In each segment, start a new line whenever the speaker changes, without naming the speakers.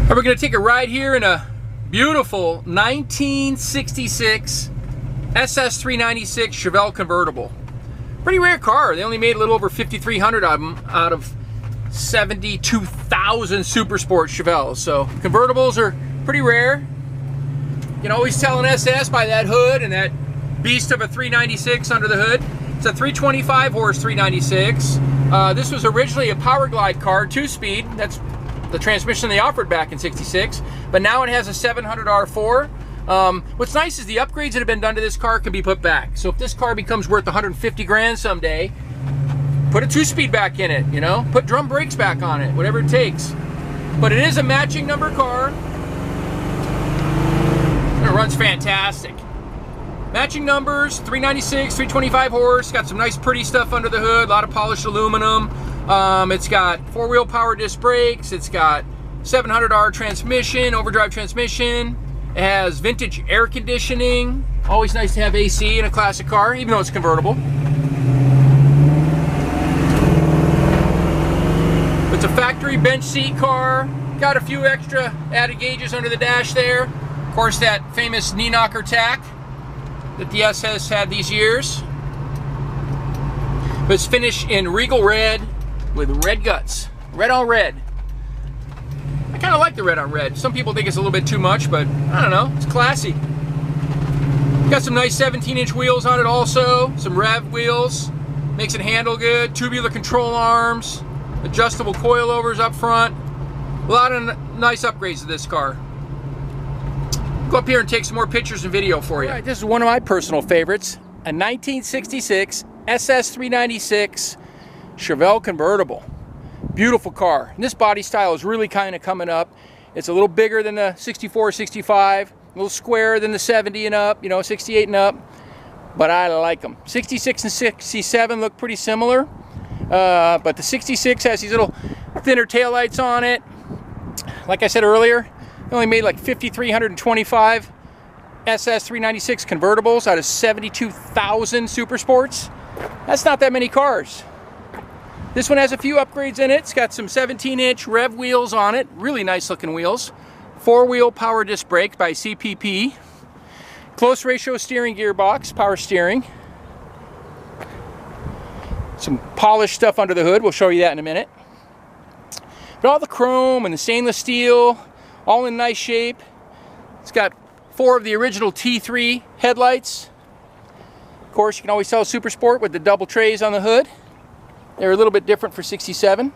And we're going to take a ride here in a beautiful 1966 SS396 Chevelle Convertible. Pretty rare car. They only made a little over 5,300 of them out of 72,000 super sport Chevelles. So convertibles are pretty rare. You can always tell an SS by that hood and that beast of a 396 under the hood. It's a 325 horse 396. This was originally a power glide car, 2-speed. That's the transmission they offered back in '66, but now it has a 700 R4. What's nice is the upgrades that have been done to this car can be put back. So if this car becomes worth 150 grand someday, put a 2-speed back in it, you know, put drum brakes back on it, whatever it takes. But it is a matching number car. It runs fantastic. Matching numbers, 396, 325 horse, got some nice pretty stuff under the hood, a lot of polished aluminum. It's got 4-wheel power disc brakes, it's got 700R transmission, overdrive transmission, it has vintage air conditioning. Always nice to have AC in a classic car, even though it's convertible. It's a factory bench seat car, got a few extra added gauges under the dash there. Of course, that famous knee knocker tack that the SS had these years. But it's finished in Regal Red with red guts. Red on red. I kind of like the red on red. Some people think it's a little bit too much, but I don't know. It's classy. Got some nice 17-inch wheels on it also. Some rev wheels. Makes it handle good. Tubular control arms. Adjustable coilovers up front. A lot of nice upgrades to this car. Go up here and take some more pictures and video for you. All right, this is one of my personal favorites. A 1966 SS396 Chevelle Convertible. Beautiful car. And this body style is really kind of coming up. It's a little bigger than the 64, 65, a little squarer than the 70 and up, you know, 68 and up. But I like them. 66 and 67 look pretty similar. But the 66 has these little thinner taillights on it. Like I said earlier, they only made like 5,325 SS396 convertibles out of 72,000 super sports. That's not that many cars. This one has a few upgrades in it. It's got some 17-inch rev wheels on it. Really nice looking wheels. 4-wheel power disc brake by CPP. Close ratio steering gearbox, power steering. Some polished stuff under the hood. We'll show you that in a minute. But all the chrome and the stainless steel, all in nice shape. It's got 4 of the original T3 headlights. Of course, you can always tell Super Sport with the double trays on the hood. They're a little bit different for 67.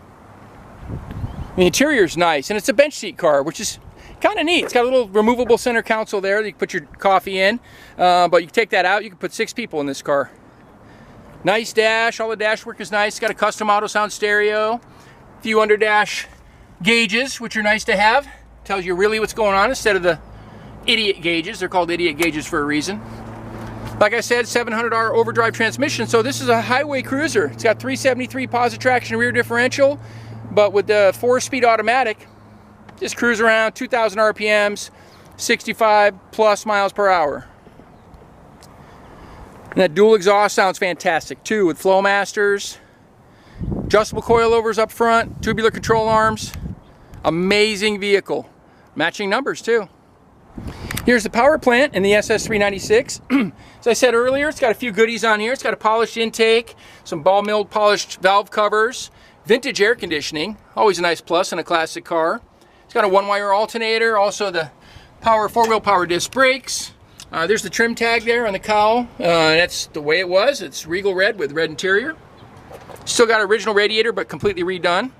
The interior is nice, and it's a bench seat car, which is kind of neat. It's got a little removable center console there that you can put your coffee in, but you can take that out. You can put 6 people in this car. Nice dash. All the dash work is nice. It's got a custom auto sound stereo. A few under dash gauges, which are nice to have. Tells you really what's going on instead of the idiot gauges. They're called idiot gauges for a reason. Like I said, 700R overdrive transmission, so this is a highway cruiser. It's got 373 Posi-Traction rear differential, but with the 4-speed automatic, just cruise around 2,000 RPMs, 65 plus miles per hour. And that dual exhaust sounds fantastic too, with Flowmasters, adjustable coilovers up front, tubular control arms. Amazing vehicle. Matching numbers too. Here's the power plant in the SS396. As I said earlier, it's got a few goodies on here. It's got a polished intake, some ball milled polished valve covers, vintage air conditioning, always a nice plus in a classic car. It's got a 1-wire alternator, also the power 4-wheel power disc brakes. There's the trim tag there on the cowl. That's the way it was. It's Regal Red with red interior. Still got original radiator, but completely redone.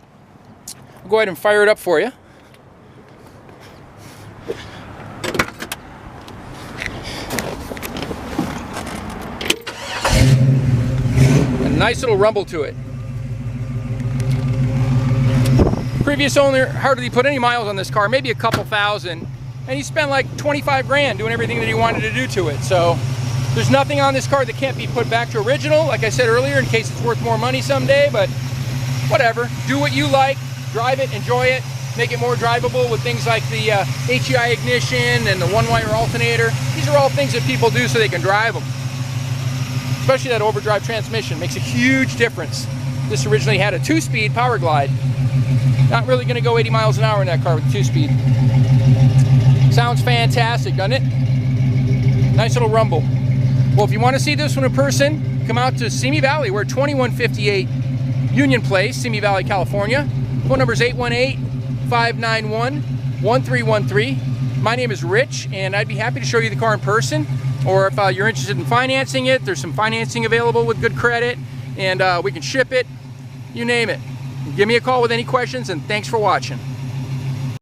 I'll go ahead and fire it up for you. Nice little rumble to it. Previous owner hardly put any miles on this car, maybe a couple thousand, and he spent like 25 grand doing everything that he wanted to do to it. So there's nothing on this car that can't be put back to original, like I said earlier, in case it's worth more money someday, but whatever. Do what you like, drive it, enjoy it, make it more drivable with things like the HEI ignition and the 1-wire alternator. These are all things that people do so they can drive them. Especially that overdrive transmission makes a huge difference. This originally had a 2-speed power glide. Not really going to go 80 miles an hour in that car with 2-speed. Sounds fantastic, doesn't it? Nice little rumble. Well, if you want to see this one in person, come out to Simi Valley. We're at 2158 Union Place, Simi Valley, California. Phone number is 818-591-1313. My name is Rich, and I'd be happy to show you the car in person. Or if you're interested in financing it, there's some financing available with good credit, and we can ship it, you name it. Give me a call with any questions, and thanks for watching.